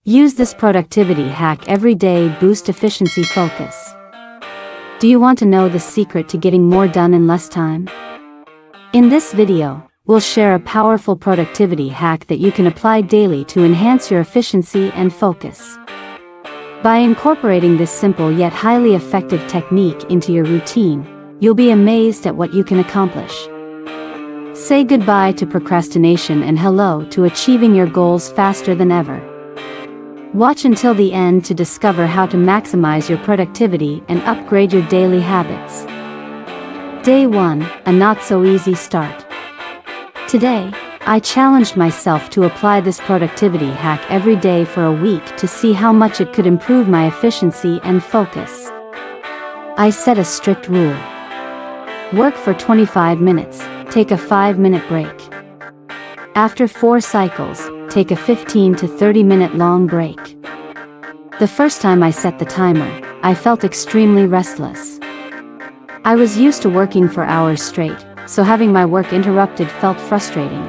Use this productivity hack every day. Boost efficiency. Focus. Do you want to know the secret to getting more done in less time? In this video, we'll share a powerful productivity hack that you can apply daily to enhance your efficiency and focus. By incorporating this simple yet highly effective technique into your routine, you'll be amazed at what you can accomplish. Say goodbye to procrastination and hello to achieving your goals faster than ever. Watch until the end to discover how to maximize your productivity and upgrade your daily habits. Day 1, a not-so-easy start. Today, I challenged myself to apply this productivity hack every day for a week to see how much it could improve my efficiency and focus. I set a strict rule. Work for 25 minutes, take a 5-minute break. After 4 cycles, take a 15 to 30-minute long break. The first time I set the timer, I felt extremely restless. I was used to working for hours straight, so having my work interrupted felt frustrating.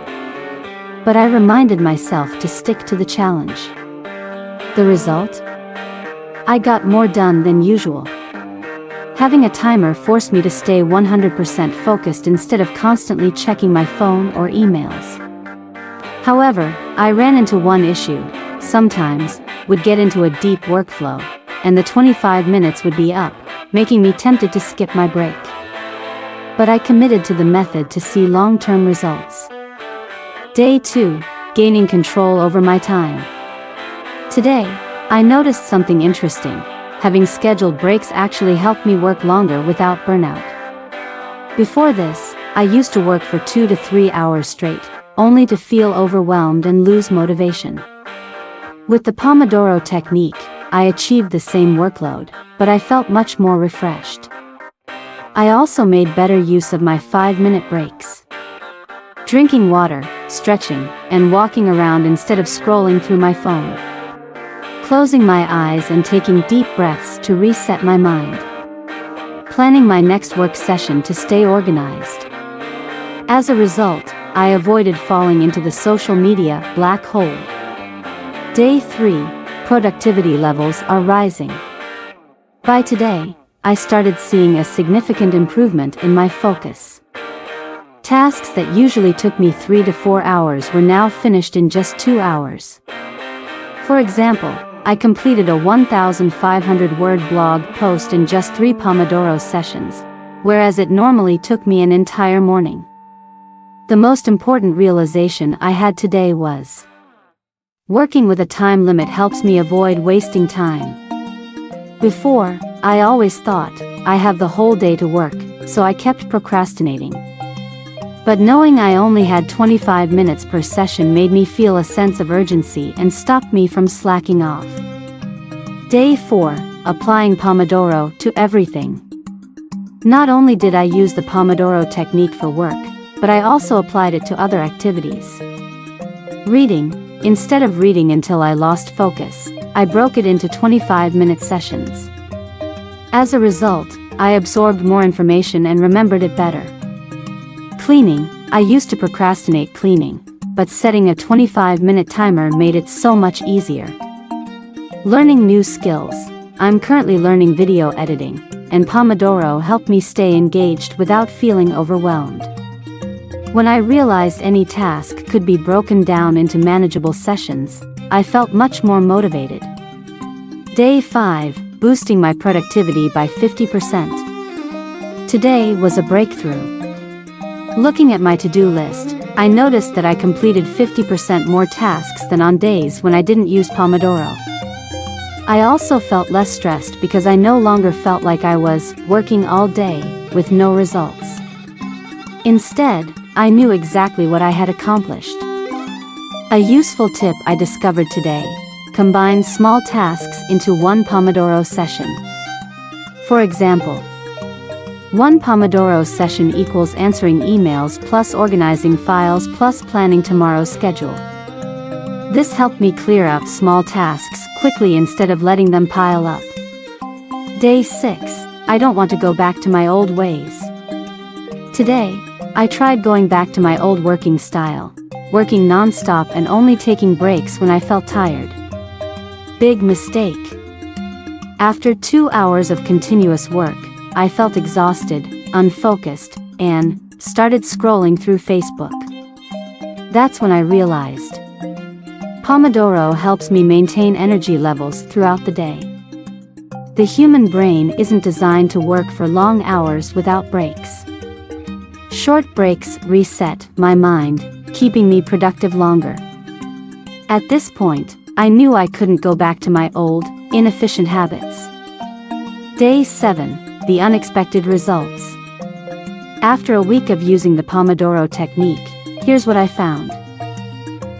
But I reminded myself to stick to the challenge. The result? I got more done than usual. Having a timer forced me to stay 100% focused instead of constantly checking my phone or emails. However, I ran into one issue. Sometimes, would get into a deep workflow, and the 25 minutes would be up, making me tempted to skip my break. But I committed to the method to see long-term results. Day 2, gaining control over my time. Today, I noticed something interesting. Having scheduled breaks actually helped me work longer without burnout. Before this, I used to work for 2 to 3 hours straight, only to feel overwhelmed and lose motivation. With the Pomodoro technique, I achieved the same workload, but I felt much more refreshed. I also made better use of my 5-minute breaks. Drinking water, stretching, and walking around instead of scrolling through my phone. Closing my eyes and taking deep breaths to reset my mind. Planning my next work session to stay organized. As a result, I avoided falling into the social media black hole. Day 3, productivity levels are rising. By today, I started seeing a significant improvement in my focus. Tasks that usually took me 3 to 4 hours were now finished in just 2 hours. For example, I completed a 1,500-word blog post in just 3 Pomodoro sessions, whereas it normally took me an entire morning. The most important realization I had today was: working with a time limit helps me avoid wasting time. Before, I always thought, I have the whole day to work, so I kept procrastinating. But knowing I only had 25 minutes per session made me feel a sense of urgency and stopped me from slacking off. Day 4, applying Pomodoro to everything. Not only did I use the Pomodoro technique for work, but I also applied it to other activities. Reading. Instead of reading until I lost focus, I broke it into 25-minute sessions. As a result, I absorbed more information and remembered it better. Cleaning. I used to procrastinate cleaning, but setting a 25-minute timer made it so much easier. Learning new skills. I'm currently learning video editing, and Pomodoro helped me stay engaged without feeling overwhelmed. When I realized any task could be broken down into manageable sessions, I felt much more motivated. Day 5, boosting my productivity by 50%. Today was a breakthrough. Looking at my to-do list, I noticed that I completed 50% more tasks than on days when I didn't use Pomodoro. I also felt less stressed because I no longer felt like I was working all day with no results. Instead, I knew exactly what I had accomplished. A useful tip I discovered today: combine small tasks into one Pomodoro session. For example, 1 Pomodoro session equals answering emails plus organizing files plus planning tomorrow's schedule. This helped me clear out small tasks quickly instead of letting them pile up. Day 6, I don't want to go back to my old ways. Today, I tried going back to my old working style, working non-stop and only taking breaks when I felt tired. Big mistake. After 2 hours of continuous work, I felt exhausted, unfocused, and started scrolling through Facebook. That's when I realized Pomodoro helps me maintain energy levels throughout the day. The human brain isn't designed to work for long hours without breaks. Short breaks reset my mind, keeping me productive longer. At this point, I knew I couldn't go back to my old, inefficient habits. Day 7. The unexpected results. After a week of using the Pomodoro technique, here's what I found.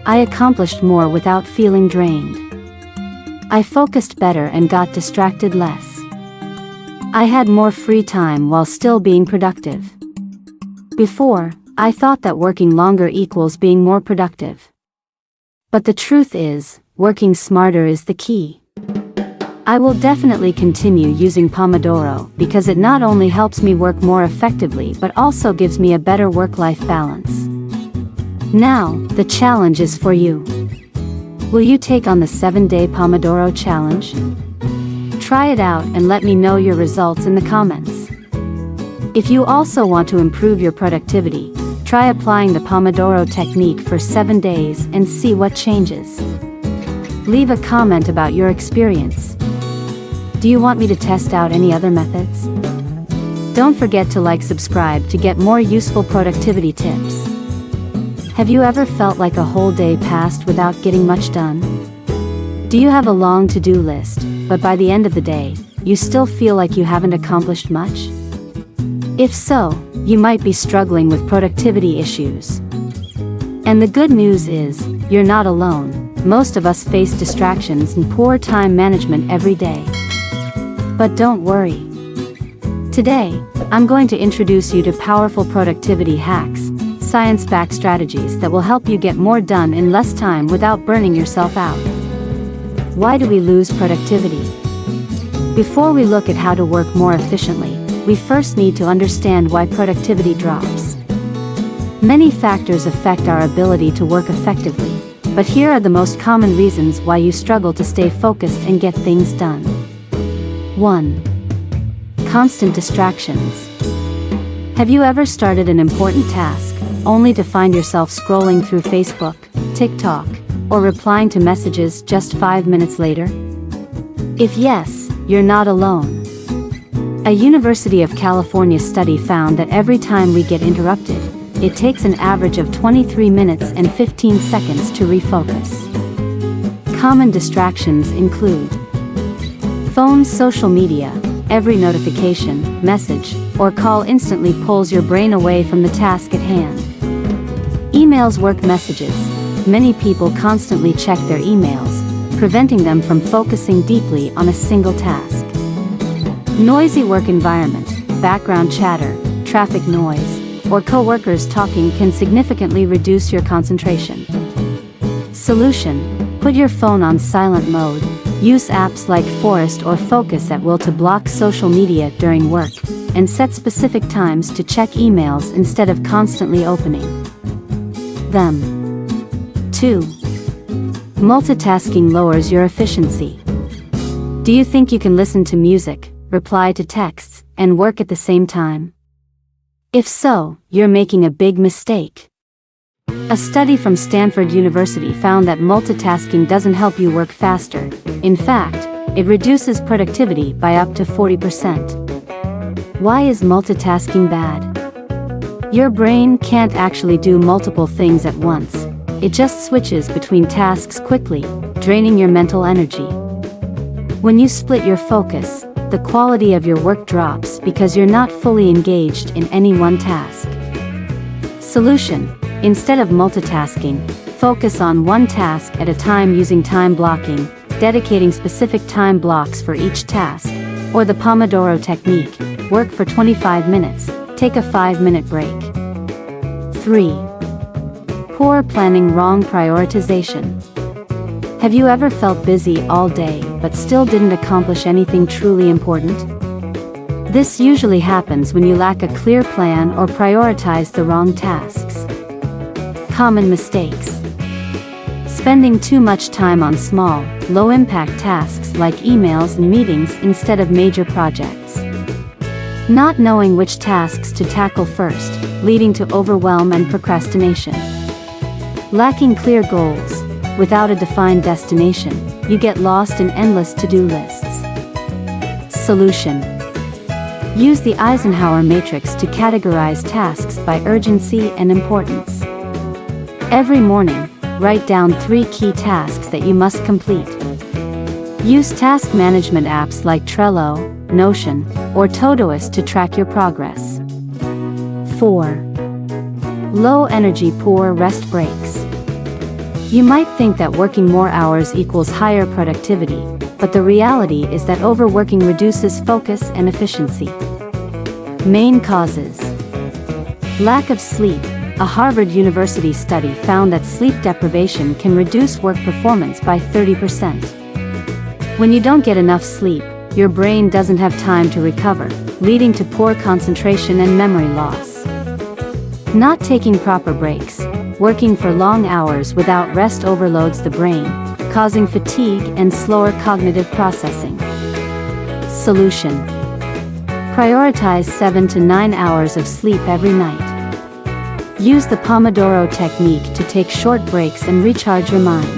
I accomplished more without feeling drained. I focused better and got distracted less. I had more free time while still being productive. Before, I thought that working longer equals being more productive. But the truth is, working smarter is the key. I will definitely continue using Pomodoro because it not only helps me work more effectively but also gives me a better work-life balance. Now, the challenge is for you. Will you take on the 7-day Pomodoro challenge? Try it out and let me know your results in the comments. If you also want to improve your productivity, try applying the Pomodoro technique for 7 days and see what changes. Leave a comment about your experience. Do you want me to test out any other methods? Don't forget to subscribe to get more useful productivity tips. Have you ever felt like a whole day passed without getting much done? Do you have a long to-do list, but by the end of the day, you still feel like you haven't accomplished much? If so, you might be struggling with productivity issues. And the good news is, you're not alone. Most of us face distractions and poor time management every day. But don't worry. Today, I'm going to introduce you to powerful productivity hacks, science-backed strategies that will help you get more done in less time without burning yourself out. Why do we lose productivity? Before we look at how to work more efficiently, we first need to understand why productivity drops. Many factors affect our ability to work effectively, but here are the most common reasons why you struggle to stay focused and get things done. 1. Constant distractions. Have you ever started an important task, only to find yourself scrolling through Facebook, TikTok, or replying to messages just 5 minutes later? If yes, you're not alone. A University of California study found that every time we get interrupted, it takes an average of 23 minutes and 15 seconds to refocus. Common distractions include phone, social media. Every notification, message, or call instantly pulls your brain away from the task at hand. Emails, work messages. Many people constantly check their emails, preventing them from focusing deeply on a single task. Noisy work environment. Background chatter, traffic noise, or coworkers talking can significantly reduce your concentration. Solution: put your phone on silent mode. Use apps like Forest or Focus at Will to block social media during work, and set specific times to check emails instead of constantly opening them. 2. Multitasking lowers your efficiency. Do you think you can listen to music, reply to texts, and work at the same time? If so, you're making a big mistake. A study from Stanford University found that multitasking doesn't help you work faster. In fact, it reduces productivity by up to 40%. Why is multitasking bad? Your brain can't actually do multiple things at once. It just switches between tasks quickly, draining your mental energy. When you split your focus, the quality of your work drops because you're not fully engaged in any one task. Solution: instead of multitasking, focus on one task at a time using time blocking, dedicating specific time blocks for each task, or the Pomodoro technique. Work for 25 minutes, take a 5-minute break. 3. Poor planning, wrong prioritization. Have you ever felt busy all day but still didn't accomplish anything truly important? This usually happens when you lack a clear plan or prioritize the wrong tasks. Common mistakes. Spending too much time on small, low-impact tasks like emails and meetings instead of major projects. Not knowing which tasks to tackle first, leading to overwhelm and procrastination. Lacking clear goals. Without a defined destination, you get lost in endless to-do lists. Solution: use the Eisenhower matrix to categorize tasks by urgency and importance. Every morning, write down 3 key tasks that you must complete. Use task management apps like Trello, Notion, or Todoist to track your progress. 4. Low energy, poor rest breaks. You might think that working more hours equals higher productivity, but the reality is that overworking reduces focus and efficiency. Main causes: lack of sleep. A Harvard University study found that sleep deprivation can reduce work performance by 30%. When you don't get enough sleep, your brain doesn't have time to recover, leading to poor concentration and memory loss. Not taking proper breaks. Working for long hours without rest overloads the brain, causing fatigue and slower cognitive processing. Solution: prioritize 7 to 9 hours of sleep every night. Use the Pomodoro technique to take short breaks and recharge your mind.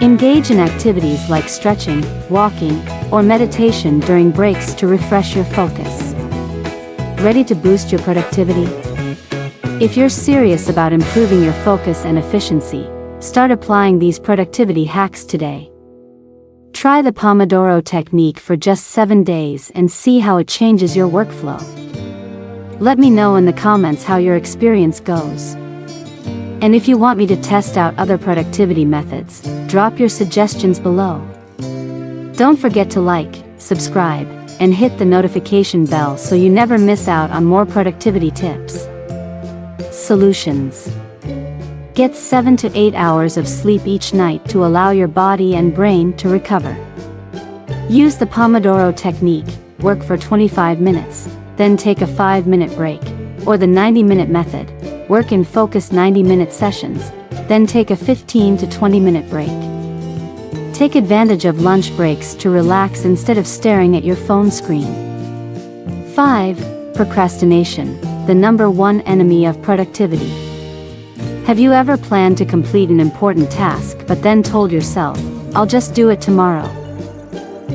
Engage in activities like stretching, walking, or meditation during breaks to refresh your focus. Ready to boost your productivity? If you're serious about improving your focus and efficiency, start applying these productivity hacks today. Try the Pomodoro technique for just 7 days and see how it changes your workflow. Let me know in the comments how your experience goes. And if you want me to test out other productivity methods, drop your suggestions below. Don't forget to like, subscribe, and hit the notification bell so you never miss out on more productivity tips. Solutions: get 7 to 8 hours of sleep each night to allow your body and brain to recover. Use the Pomodoro technique, work for 25 minutes, then take a 5-minute break, or the 90-minute method, work in focused 90-minute sessions, then take a 15 to 20-minute break. Take advantage of lunch breaks to relax instead of staring at your phone screen. 5. Procrastination, the #1 enemy of productivity. Have you ever planned to complete an important task but then told yourself, "I'll just do it tomorrow"?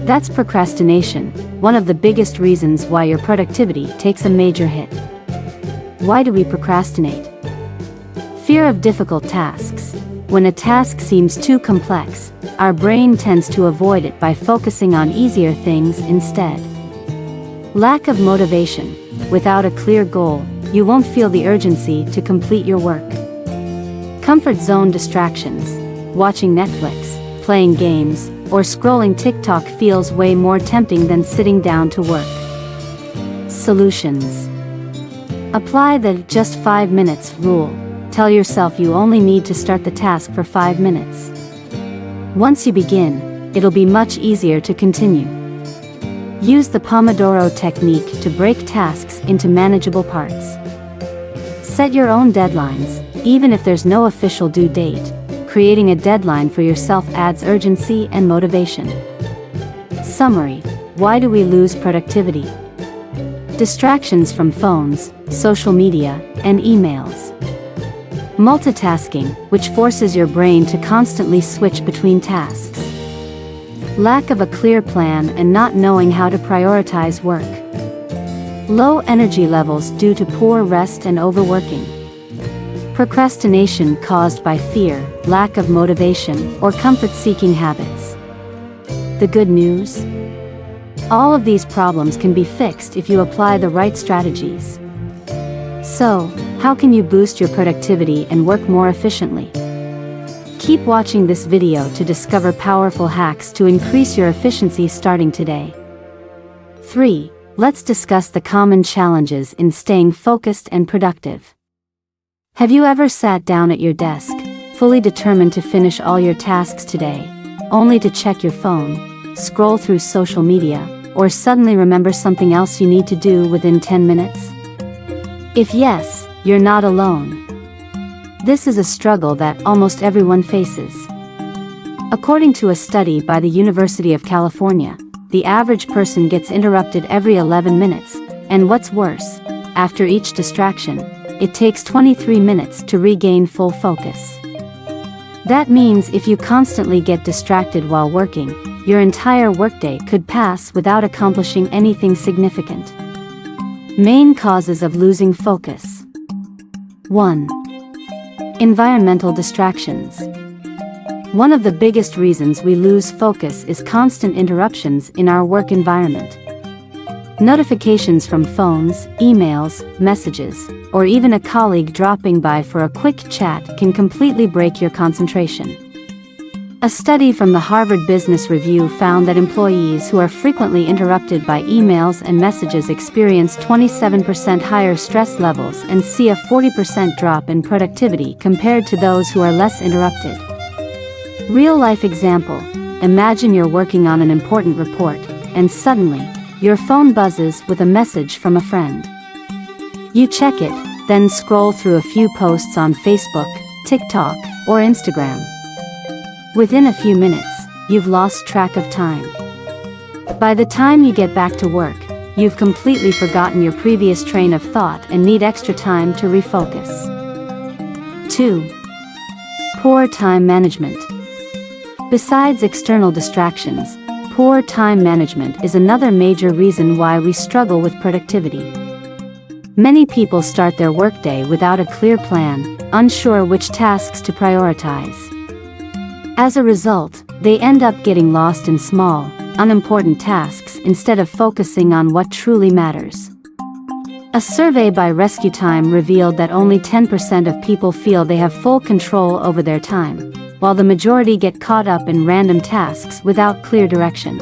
That's procrastination, one of the biggest reasons why your productivity takes a major hit. Why do we procrastinate? Fear of difficult tasks. When a task seems too complex, our brain tends to avoid it by focusing on easier things instead. Lack of motivation. Without a clear goal, you won't feel the urgency to complete your work. Comfort zone distractions. Watching Netflix, playing games, or scrolling TikTok feels way more tempting than sitting down to work. Solutions: apply the just 5 minutes rule. Tell yourself you only need to start the task for 5 minutes. Once you begin, it'll be much easier to continue. Use the Pomodoro technique to break tasks into manageable parts. Set your own deadlines, even if there's no official due date. Creating a deadline for yourself adds urgency and motivation. Summary: why do we lose productivity? Distractions from phones, social media, and emails. Multitasking, which forces your brain to constantly switch between tasks. Lack of a clear plan and not knowing how to prioritize work. Low energy levels due to poor rest and overworking. Procrastination caused by fear, lack of motivation, or comfort-seeking habits. The good news? All of these problems can be fixed if you apply the right strategies. So, how can you boost your productivity and work more efficiently? Keep watching this video to discover powerful hacks to increase your efficiency starting today. 3. Let's discuss the common challenges in staying focused and productive. Have you ever sat down at your desk, fully determined to finish all your tasks today, only to check your phone, scroll through social media, or suddenly remember something else you need to do within 10 minutes? If yes, you're not alone. This is a struggle that almost everyone faces. According to a study by the University of California, the average person gets interrupted every 11 minutes, and what's worse, after each distraction, it takes 23 minutes to regain full focus. That means if you constantly get distracted while working, your entire workday could pass without accomplishing anything significant. Main causes of losing focus. 1. Environmental distractions. One of the biggest reasons we lose focus is constant interruptions in our work environment. Notifications from phones, emails, messages, or even a colleague dropping by for a quick chat can completely break your concentration. A study from the Harvard Business Review found that employees who are frequently interrupted by emails and messages experience 27% higher stress levels and see a 40% drop in productivity compared to those who are less interrupted. Real-life example: imagine you're working on an important report, and suddenly, your phone buzzes with a message from a friend. You check it, then scroll through a few posts on Facebook, TikTok, or Instagram. Within a few minutes, you've lost track of time. By the time you get back to work, you've completely forgotten your previous train of thought and need extra time to refocus. 2. Poor time management. Besides external distractions, poor time management is another major reason why we struggle with productivity. Many people start their workday without a clear plan, unsure which tasks to prioritize. As a result, they end up getting lost in small, unimportant tasks instead of focusing on what truly matters. A survey by Rescue Time revealed that only 10% of people feel they have full control over their time, while the majority get caught up in random tasks without clear direction.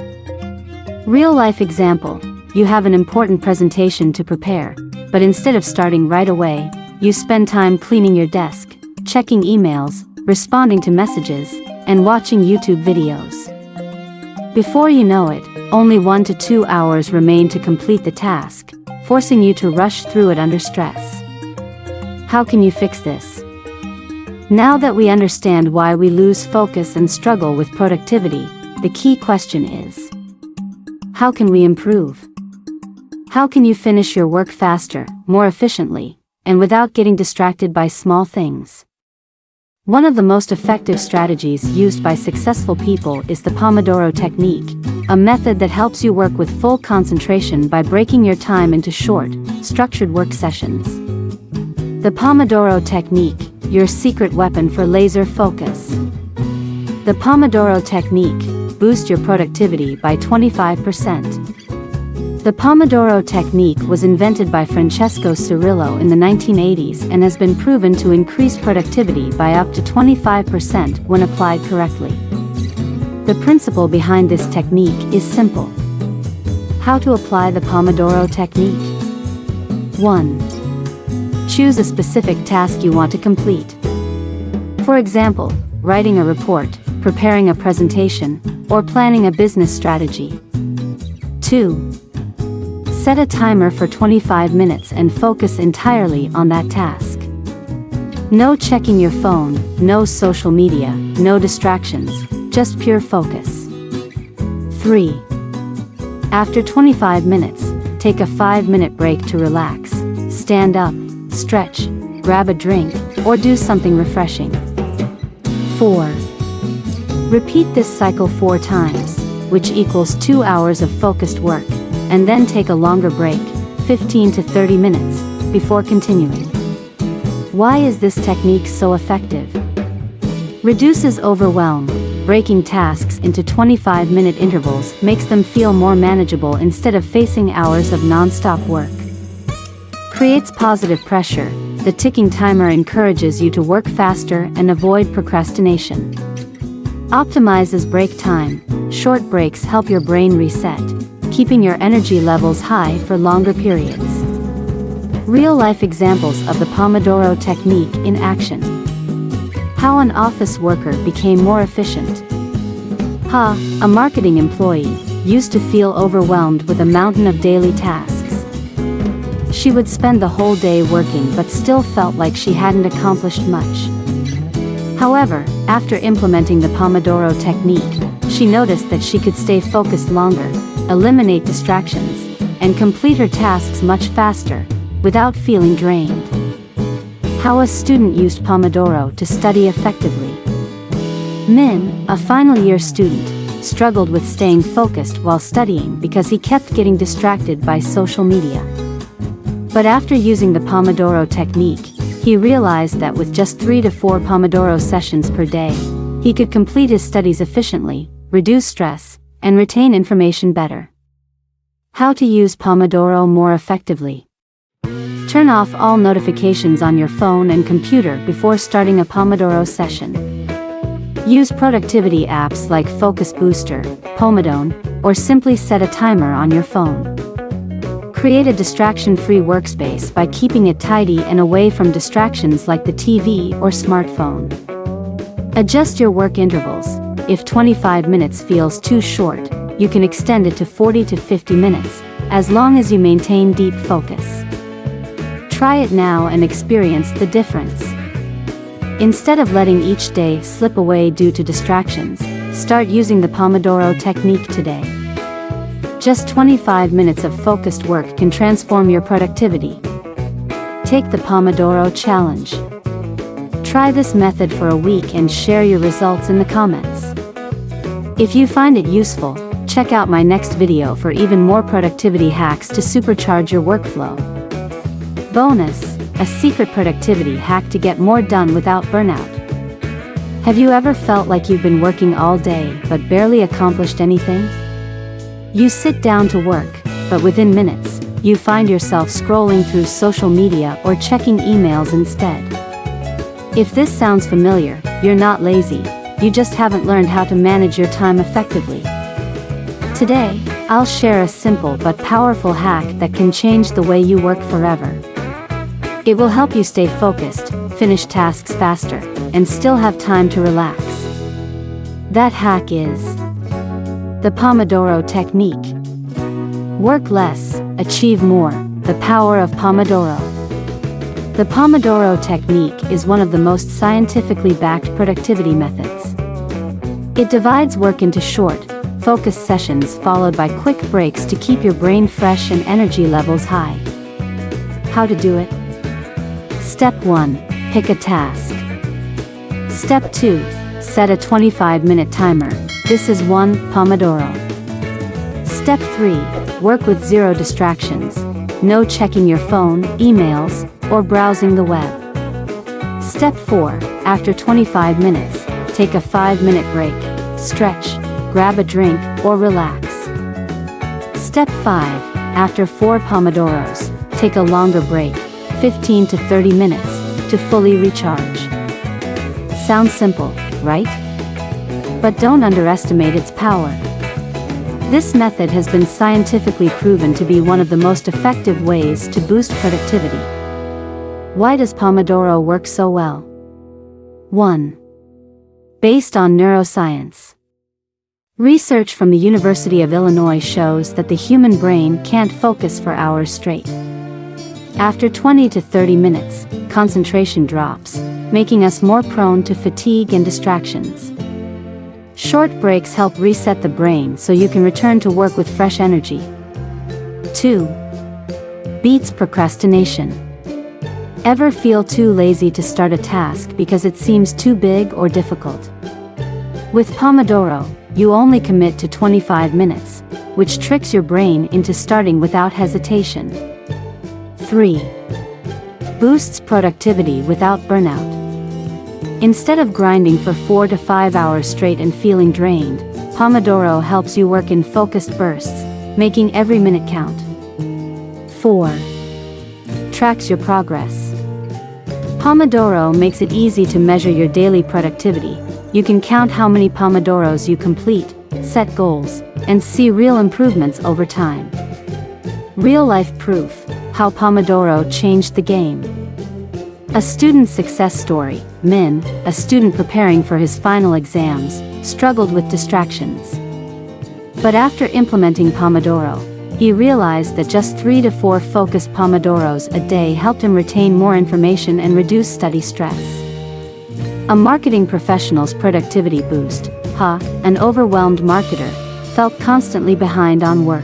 Real-life example: you have an important presentation to prepare, but instead of starting right away, you spend time cleaning your desk, checking emails, responding to messages, and watching YouTube videos. Before you know it, only 1 to 2 hours remain to complete the task, forcing you to rush through it under stress. How can you fix this? Now that we understand why we lose focus and struggle with productivity, the key question is: how can we improve? How can you finish your work faster, more efficiently, and without getting distracted by small things? One of the most effective strategies used by successful people is the Pomodoro technique, a method that helps you work with full concentration by breaking your time into short, structured work sessions. The Pomodoro technique, your secret weapon for laser focus. The Pomodoro technique boosts your productivity by 25%. The Pomodoro technique was invented by Francesco Cirillo in the 1980s and has been proven to increase productivity by up to 25% when applied correctly. The principle behind this technique is simple. How to apply the Pomodoro technique? 1. Choose a specific task you want to complete. For example, writing a report, preparing a presentation, or planning a business strategy. 2. Set a timer for 25 minutes and focus entirely on that task. No checking your phone, no social media, no distractions, just pure focus. 3. After 25 minutes, take a 5-minute break to relax, stand up, stretch, grab a drink, or do something refreshing. 4. Repeat this cycle 4 times, which equals 2 hours of focused work, and then take a longer break, 15 to 30 minutes, before continuing. Why is this technique so effective? Reduces overwhelm. Breaking tasks into 25-minute intervals makes them feel more manageable instead of facing hours of non-stop work. Creates positive pressure. The ticking timer encourages you to work faster and avoid procrastination. Optimizes break time. Short breaks help your brain reset, keeping your energy levels high for longer periods. Real-life examples of the Pomodoro technique in action. How an office worker became more efficient. A marketing employee used to feel overwhelmed with a mountain of daily tasks. She would spend the whole day working but still felt like she hadn't accomplished much. However, after implementing the Pomodoro technique, she noticed that she could stay focused longer, eliminate distractions, and complete her tasks much faster, without feeling drained. How a student used Pomodoro to study effectively. Min, a final year student, struggled with staying focused while studying because he kept getting distracted by social media. But after using the Pomodoro technique, he realized that with just 3 to 4 Pomodoro sessions per day, he could complete his studies efficiently, reduce stress, and retain information better. How to use Pomodoro more effectively. Turn off all notifications on your phone and computer before starting a Pomodoro session. Use productivity apps like Focus Booster, Pomodoro, or simply set a timer on your phone. Create a distraction-free workspace by keeping it tidy and away from distractions like the TV or smartphone. Adjust your work intervals. If 25 minutes feels too short, you can extend it to 40 to 50 minutes, as long as you maintain deep focus. Try it now and experience the difference. Instead of letting each day slip away due to distractions, start using the Pomodoro technique today. Just 25 minutes of focused work can transform your productivity. Take the Pomodoro challenge. Try this method for a week and share your results in the comments. If you find it useful, check out my next video for even more productivity hacks to supercharge your workflow. Bonus, a secret productivity hack to get more done without burnout. Have you ever felt like you've been working all day but barely accomplished anything? You sit down to work, but within minutes, you find yourself scrolling through social media or checking emails instead. If this sounds familiar, you're not lazy, you just haven't learned how to manage your time effectively. Today, I'll share a simple but powerful hack that can change the way you work forever. It will help you stay focused, finish tasks faster, and still have time to relax. That hack is the Pomodoro technique. Work less, achieve more, the power of Pomodoro. The Pomodoro technique is one of the most scientifically backed productivity methods. It divides work into short, focused sessions followed by quick breaks to keep your brain fresh and energy levels high. How to do it? Step 1. Pick a task. Step 2. Set a 25-minute timer. This is 1 Pomodoro. Step 3. Work with 0 distractions. No checking your phone, emails, or browsing the web. Step 4. After 25 minutes, take a 5-minute break, stretch, grab a drink, or relax. Step 5. After 4 Pomodoros, take a longer break, 15 to 30 minutes, to fully recharge. Sounds simple, right? But don't underestimate its power. This method has been scientifically proven to be one of the most effective ways to boost productivity. Why does Pomodoro work so well? 1. Based on neuroscience. Research from the University of Illinois shows that the human brain can't focus for hours straight. After 20 to 30 minutes, concentration drops, making us more prone to fatigue and distractions. Short breaks help reset the brain so you can return to work with fresh energy. 2. Beats procrastination. Ever feel too lazy to start a task because it seems too big or difficult? With Pomodoro, you only commit to 25 minutes, which tricks your brain into starting without hesitation. 3. Boosts productivity without burnout. Instead of grinding for 4 to 5 hours straight and feeling drained, Pomodoro helps you work in focused bursts, making every minute count. 4. Tracks your progress. Pomodoro makes it easy to measure your daily productivity. You can count how many Pomodoros you complete, set goals, and see real improvements over time. Real-life proof: how Pomodoro changed the game. A student success story. Min, a student preparing for his final exams, struggled with distractions. But after implementing Pomodoro, he realized that just 3 to 4 focused Pomodoros a day helped him retain more information and reduce study stress. A marketing professional's productivity boost, an overwhelmed marketer, felt constantly behind on work.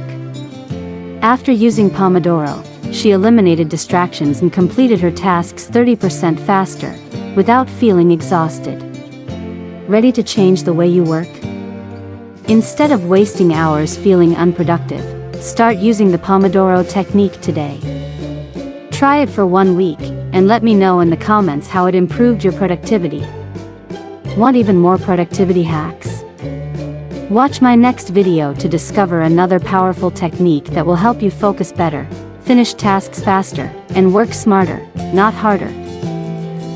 After using Pomodoro, she eliminated distractions and completed her tasks 30% faster, without feeling exhausted. Ready to change the way you work? Instead of wasting hours feeling unproductive, start using the Pomodoro technique today. Try it for 1 week, and let me know in the comments how it improved your productivity. Want even more productivity hacks? Watch my next video to discover another powerful technique that will help you focus better, finish tasks faster, and work smarter, not harder.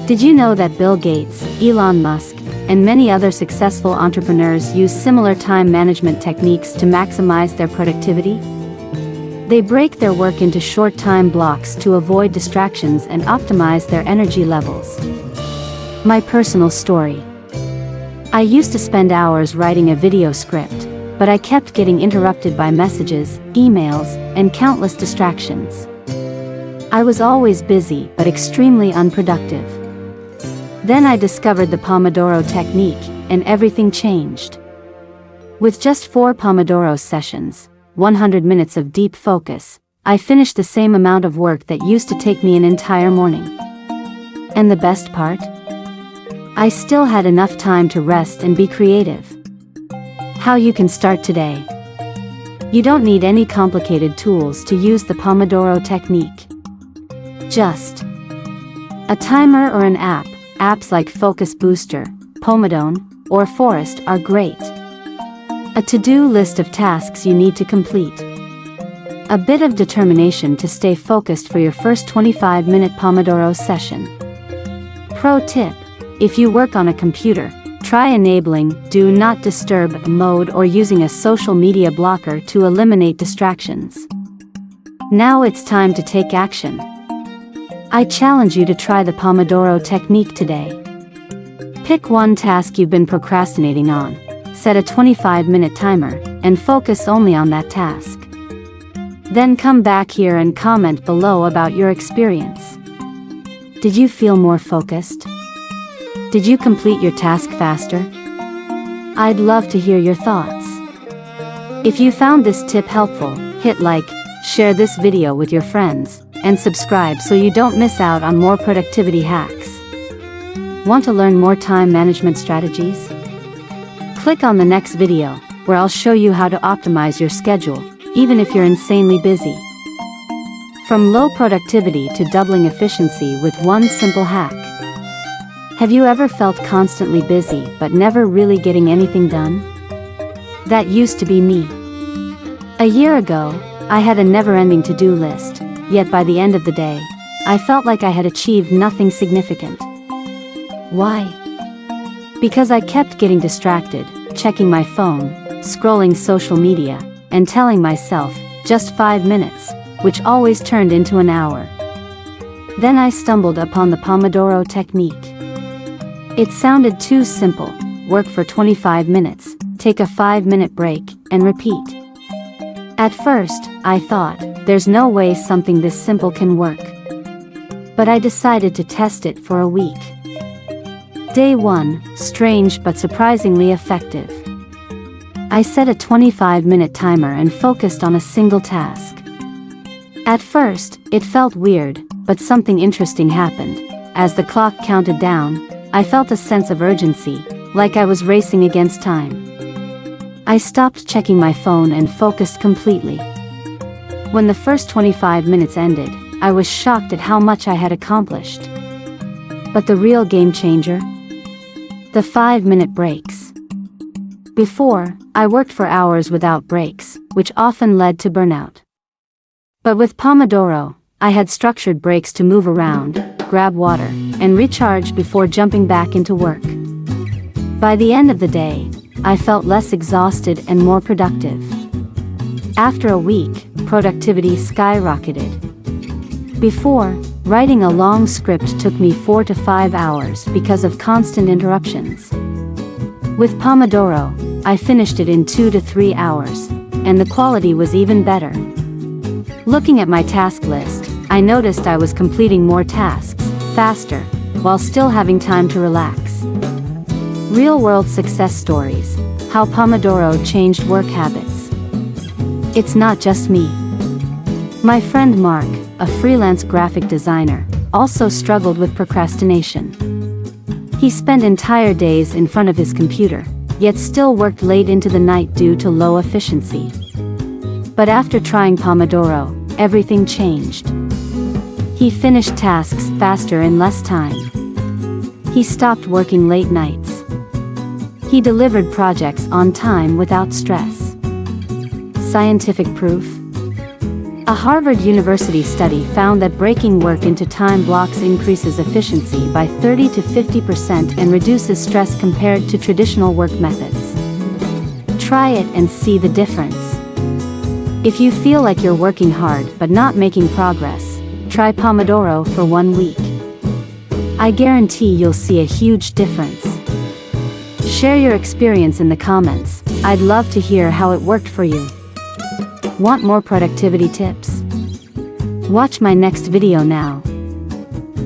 Did you know that Bill Gates, Elon Musk, and many other successful entrepreneurs use similar time management techniques to maximize their productivity? They break their work into short time blocks to avoid distractions and optimize their energy levels. My personal story. I used to spend hours writing a video script, but I kept getting interrupted by messages, emails, and countless distractions. I was always busy but extremely unproductive. Then I discovered the Pomodoro technique, and everything changed. With just 4 Pomodoro sessions, 100 minutes of deep focus, I finished the same amount of work that used to take me an entire morning. And the best part? I still had enough time to rest and be creative. How you can start today. You don't need any complicated tools to use the Pomodoro technique. Just a timer or an app. Apps like Focus Booster, Pomodoro, or Forest are great. A to-do list of tasks you need to complete. A bit of determination to stay focused for your first 25-minute Pomodoro session. Pro tip: if you work on a computer, try enabling Do Not Disturb mode or using a social media blocker to eliminate distractions. Now it's time to take action. I challenge you to try the Pomodoro technique today. Pick one task you've been procrastinating on, set a 25-minute timer, and focus only on that task. Then come back here and comment below about your experience. Did you feel more focused? Did you complete your task faster? I'd love to hear your thoughts. If you found this tip helpful, hit like, share this video with your friends, and subscribe so you don't miss out on more productivity hacks. Want to learn more time management strategies? Click on the next video, where I'll show you how to optimize your schedule, even if you're insanely busy. From low productivity to doubling efficiency with one simple hack. Have you ever felt constantly busy but never really getting anything done? That used to be me. A year ago, I had a never-ending to-do list. Yet by the end of the day, I felt like I had achieved nothing significant. Why? Because I kept getting distracted, checking my phone, scrolling social media, and telling myself, just 5 minutes, which always turned into an hour. Then I stumbled upon the Pomodoro technique. It sounded too simple: work for 25 minutes, take a 5-minute break, and repeat. At first, I thought, there's no way something this simple can work. But I decided to test it for a week. Day 1, strange but surprisingly effective. I set a 25-minute timer and focused on a single task. At first, it felt weird, but something interesting happened. As the clock counted down, I felt a sense of urgency, like I was racing against time. I stopped checking my phone and focused completely. When the first 25 minutes ended, I was shocked at how much I had accomplished. But the real game changer? The 5-minute breaks. Before, I worked for hours without breaks, which often led to burnout. But with Pomodoro, I had structured breaks to move around, grab water, and recharge before jumping back into work. By the end of the day, I felt less exhausted and more productive. After a week, productivity skyrocketed. Before, writing a long script took me 4 to 5 hours because of constant interruptions. With Pomodoro, I finished it in 2 to 3 hours, and the quality was even better. Looking at my task list, I noticed I was completing more tasks, faster, while still having time to relax. Real-world success stories. How Pomodoro changed work habits. It's not just me. My friend Mark, a freelance graphic designer, also struggled with procrastination. He spent entire days in front of his computer, yet still worked late into the night due to low efficiency. But after trying Pomodoro, everything changed. He finished tasks faster in less time. He stopped working late nights. He delivered projects on time without stress. Scientific proof? A Harvard University study found that breaking work into time blocks increases efficiency by 30 to 50% and reduces stress compared to traditional work methods. Try it and see the difference. If you feel like you're working hard but not making progress, try Pomodoro for 1 week. I guarantee you'll see a huge difference. Share your experience in the comments. I'd love to hear how it worked for you. Want more productivity tips? Watch my next video now.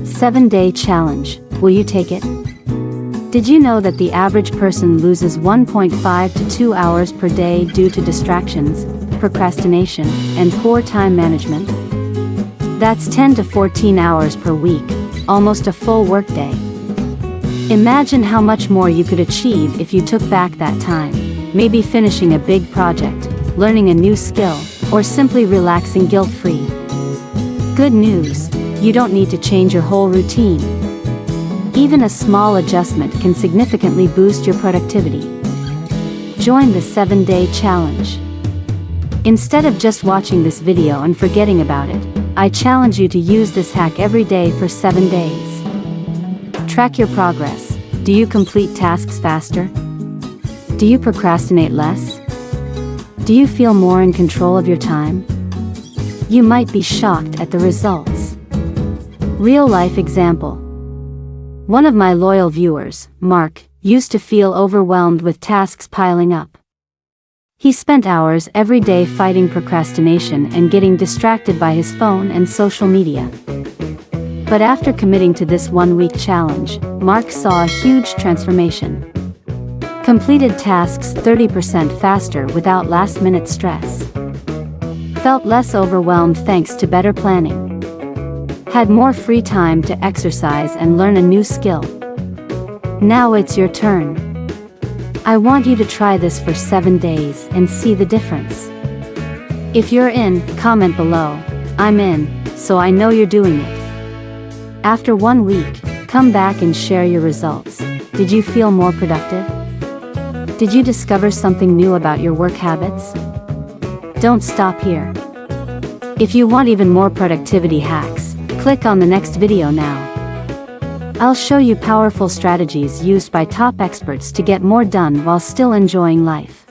7-day challenge. Will you take it? Did you know that the average person loses 1.5 to 2 hours per day due to distractions, procrastination, and poor time management? That's 10 to 14 hours per week, almost a full workday. Imagine how much more you could achieve if you took back that time, maybe finishing a big project, learning a new skill, or simply relaxing guilt-free. Good news, you don't need to change your whole routine. Even a small adjustment can significantly boost your productivity. Join the 7-day challenge. Instead of just watching this video and forgetting about it, I challenge you to use this hack every day for 7 days. Track your progress. Do you complete tasks faster? Do you procrastinate less? Do you feel more in control of your time? You might be shocked at the results. Real-life example. One of my loyal viewers, Mark, used to feel overwhelmed with tasks piling up. He spent hours every day fighting procrastination and getting distracted by his phone and social media. But after committing to this 1-week challenge, Mark saw a huge transformation. Completed tasks 30% faster without last-minute stress. Felt less overwhelmed thanks to better planning. Had more free time to exercise and learn a new skill. Now it's your turn. I want you to try this for 7 days and see the difference. If you're in, comment below. I'm in, so I know you're doing it. After 1 week, come back and share your results. Did you feel more productive? Did you discover something new about your work habits? Don't stop here. If you want even more productivity hacks, click on the next video now. I'll show you powerful strategies used by top experts to get more done while still enjoying life.